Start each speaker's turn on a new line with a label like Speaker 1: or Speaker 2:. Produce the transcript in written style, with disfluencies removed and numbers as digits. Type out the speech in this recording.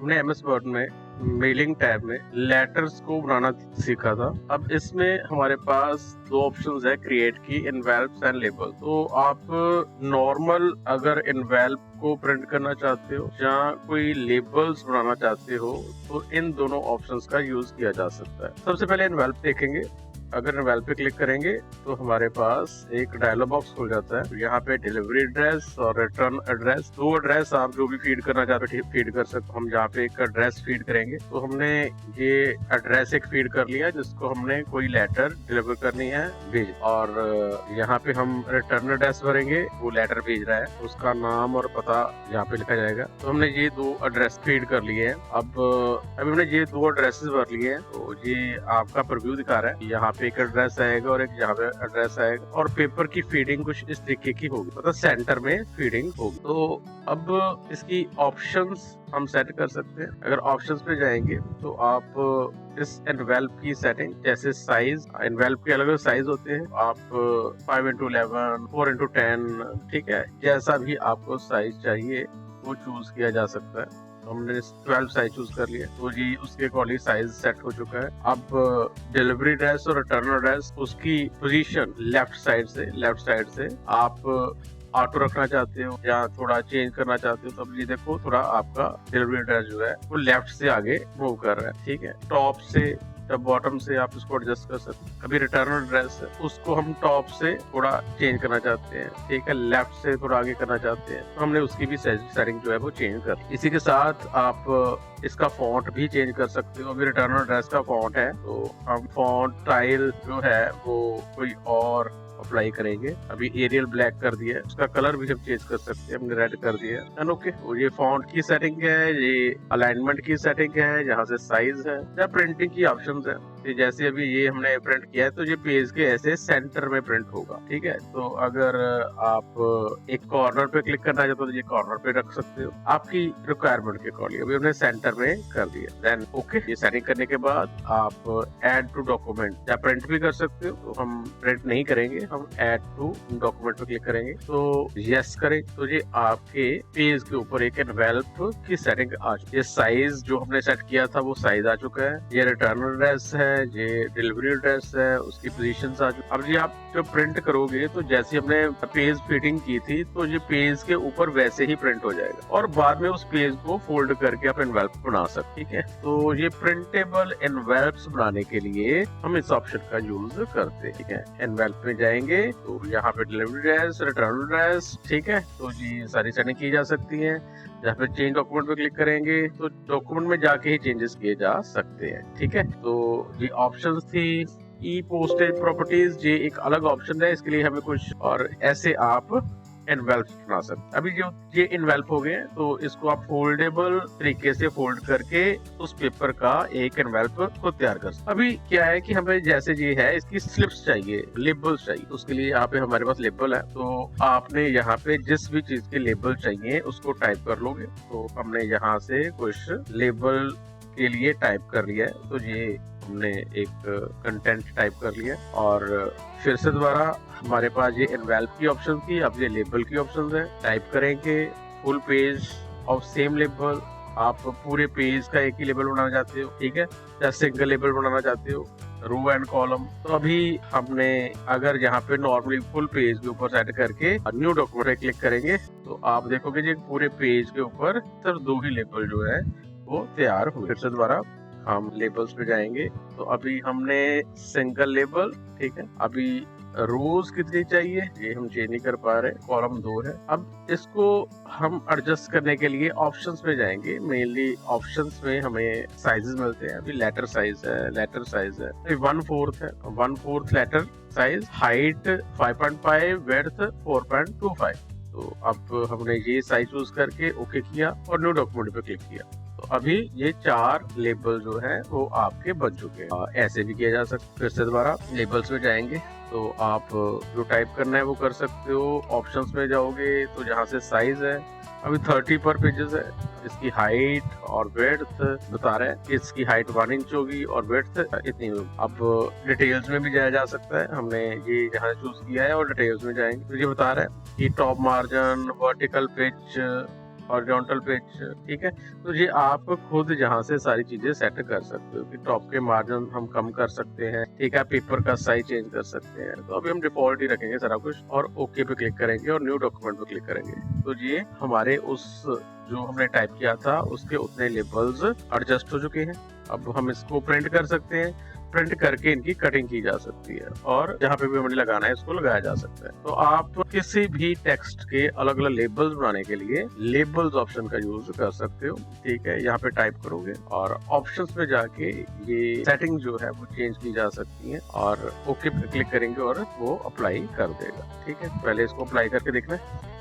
Speaker 1: हमने MS word में mailing tab में लेटर्स को बनाना सीखा था। अब इसमें हमारे पास दो ऑप्शंस है क्रिएट की, इनवेल्प्स एंड लेबल। तो आप नॉर्मल अगर इनवेल्प को प्रिंट करना चाहते हो या कोई लेबल्स बनाना चाहते हो तो इन दोनों ऑप्शंस का यूज किया जा सकता है। सबसे पहले इनवेल्प देखेंगे। अगर इनवेल्प पे क्लिक करेंगे तो हमारे पास एक डायलॉग बॉक्स खुल जाता है। यहाँ पे डिलीवरी एड्रेस और रिटर्न एड्रेस, दो एड्रेस आप जो भी फीड करना चाहते हो फीड कर सकते हो। हम यहाँ पे एक एड्रेस फीड करेंगे तो हमने ये एड्रेस एक फीड कर लिया जिसको हमने कोई लेटर डिलीवर करनी है भेज, और यहाँ पे हम रिटर्न एड्रेस भरेंगे, वो लेटर भेज रहा है उसका नाम और पता यहाँ पे लिखा जाएगा। तो हमने ये दो एड्रेस फीड कर लिए हैं। अब हमने ये दो एड्रेसेस भर लिए हैं तो ये आपका प्रीव्यू दिखा रहा है। यहाँ एक एड्रेस आएगा और एक यहाँ पे एड्रेस आएगा, और पेपर की फीडिंग कुछ इस तरीके की होगी, मतलब सेंटर में फीडिंग होगी। तो अब इसकी ऑप्शंस हम सेट कर सकते हैं। अगर ऑप्शंस पे जाएंगे तो आप इस एनवेल्प की सेटिंग, जैसे साइज, एनवेल्प के अलग अलग साइज होते हैं, आप 5x11, 4x10, ठीक है, जैसा भी आपको साइज चाहिए वो चूज किया जा सकता है। हमने 12 साइज चूज कर लिया तो जी उसके अकॉर्डिंग साइज सेट हो चुका है। अब डिलीवरी एड्रेस और रिटर्न एड्रेस, उसकी पोजीशन लेफ्ट साइड से आप ऑटो रखना चाहते हो या थोड़ा चेंज करना चाहते हो, तब ये देखो थोड़ा आपका डिलीवरी एड्रेस जो है वो लेफ्ट से आगे मूव कर रहा है, ठीक है। टॉप से या बॉटम से आप इसको एडजस्ट कर सकते हैं। अभी रिटर्न एड्रेस है उसको हम टॉप से थोड़ा चेंज करना चाहते हैं, ठीक है, लेफ्ट से थोड़ा आगे करना चाहते हैं, तो हमने उसकी भी सेटिंग जो है वो चेंज कर। इसी के साथ आप इसका फॉन्ट भी चेंज कर सकते हो। अभी रिटर्न एड्रेस का फॉन्ट है तो हम फॉन्ट स्टाइल जो है वो कोई और अप्लाई करेंगे। अभी एरियल ब्लैक कर दिया है, उसका कलर भी हम चेंज कर सकते हैं, हमने रेड कर दिया है। ओके, ये फॉन्ट की सेटिंग है, ये अलाइनमेंट की सेटिंग है, यहाँ से साइज है या प्रिंटिंग की ऑप्शंस है। जैसे अभी ये हमने प्रिंट किया है तो ये पेज के ऐसे सेंटर में प्रिंट होगा, ठीक है। तो अगर आप एक कॉर्नर पे क्लिक करना चाहते हो तो ये कॉर्नर पे रख सकते हो आपकी रिक्वायरमेंट के अकॉर्डिंग। अभी हमने सेंटर में कर दिया। देन ओके, ये सेटिंग करने के बाद आप ऐड टू डॉक्यूमेंट या प्रिंट भी कर सकते हो। तो हम प्रिंट नहीं करेंगे, हम ऐड टू डॉक्यूमेंट पे क्लिक करेंगे तो यस करें तो ये आपके पेज के ऊपर एक एनवेल्प की सेटिंग आ चुकी है। ये साइज जो हमने सेट किया था वो साइज आ चुका है, ये रिटर्न एड्रेस है, ये डिलीवरी एड्रेस है, उसकी पोजीशंस आ चुकी। अब ये आप जब प्रिंट करोगे तो जैसे हमने पेज फीडिंग की थी तो ये पेज के ऊपर वैसे ही प्रिंट हो जाएगा और बाद में उस पेज को फोल्ड करके आप एनवेल्प बना सकते, ठीक है। तो ये प्रिंटेबल एनवेल्प्स बनाने के लिए हम इस ऑप्शन का यूज करते हैं, ठीक है। एनवेल्प में जाएंगे तो यहाँ पे डिलीवरी एड्रेस, रिटर्न एड्रेस, ठीक है, तो जी सारी सेटिंग की जा सकती है। यहाँ पे चेंज डॉक्यूमेंट पे क्लिक करेंगे तो डॉक्यूमेंट में जाके ही चेंजेस किए जा सकते हैं, ठीक है। तो ये ऑप्शंस थी। ई पोस्टेज प्रॉपर्टीज, ये एक अलग ऑप्शन है, इसके लिए हमें कुछ और ऐसे आप एनवेल्प बना सकते। अभी जो ये एनवेल्प हो गए तो इसको आप फोल्डेबल तरीके से फोल्ड करके उस पेपर का एक एनवेल्प को तैयार कर सकते। अभी क्या है कि हमें जैसे ये है इसकी स्लिप्स चाहिए, लेबल्स चाहिए, उसके लिए यहाँ पे हमारे पास लेबल है तो आपने यहाँ पे जिस भी चीज के लेबल चाहिए उसको टाइप कर लोगे। तो हमने यहाँ से कुछ लेबल के लिए टाइप कर लिया है, तो ये हमने एक कंटेंट टाइप कर लिया और फिर से दोबारा हमारे पास ये एनवेल्प की ऑप्शन थी, अब ये लेबल की ऑप्शन है। टाइप करेंगे full page of same label, आप पूरे पेज का एक ही लेबल बनाना चाहते हो, ठीक है, या सिंगल लेबल बनाना चाहते हो, रो एंड कॉलम। तो अभी हमने अगर यहाँ पे नॉर्मली फुल पेज के ऊपर सेट करके न्यू डॉक्यूमेंट पे क्लिक करेंगे तो आप देखोगे जी पूरे पेज के ऊपर सिर्फ दो ही लेबल जो है वो तैयार हुए। फिर से दोबारा हम लेबल्स पे जाएंगे तो अभी हमने सिंगल लेबल, ठीक है। अभी रोज कितनी चाहिए ये हम चेंज नहीं कर पा रहे, कॉलम 2 है। अब इसको हम एडजस्ट करने के लिए ऑप्शंस में जाएंगे। मेनली ऑप्शंस में हमें साइजेस मिलते हैं। अभी लेटर साइज है, 1/4 है, 1/4 लेटर साइज, हाइट 5.5, विड्थ 4.25। तो अब हमने ये साइज चूज करके ओके किया और न्यू डॉक्यूमेंट पे क्लिक किया तो अभी ये 4 लेबल जो है वो आपके बन चुके हैं। ऐसे भी किया जा सकता है। फिर से दोबारा लेबल्स में जाएंगे तो आप जो टाइप करना है वो कर सकते हो। ऑप्शंस में जाओगे तो यहाँ से साइज है, अभी 30 पर पेजेस है। इसकी हाइट और विड्थ बता रहे हैं, इसकी हाइट 1 इंच होगी और विड्थ इतनी होगी। अब डिटेल्स में भी जाया जा सकता है, हमने ये यहाँ चूज किया है और डिटेल्स में जाएंगे तो ये बता रहा है कि top margin, vertical pitch, horizontal pitch, ठीक है। तो ये आप खुद जहाँ से सारी चीजें सेट कर सकते हो कि टॉप के मार्जिन हम कम कर सकते हैं, ठीक है, पेपर का साइज चेंज कर सकते हैं। तो अभी हम डिफॉल्ट ही रखेंगे सारा कुछ और ओके पे क्लिक करेंगे और न्यू डॉक्यूमेंट पे क्लिक करेंगे। तो ये हमारे उस जो हमने टाइप किया था उसके उतने लेबल्स एडजस्ट हो चुके हैं। अब हम इसको प्रिंट कर सकते हैं, प्रिंट करके इनकी कटिंग की जा सकती है और जहाँ पे भी हमने लगाना है इसको लगाया जा सकता है। तो आप किसी भी टेक्स्ट के अलग अलग लेबल्स बनाने के लिए लेबल्स ऑप्शन का यूज कर सकते हो, ठीक है। यहाँ पे टाइप करोगे और ऑप्शंस में जाके ये सेटिंग जो है वो चेंज की जा सकती है और ओके पे क्लिक करेंगे और वो अप्लाई कर देगा, ठीक है। पहले इसको अप्लाई करके देखना है।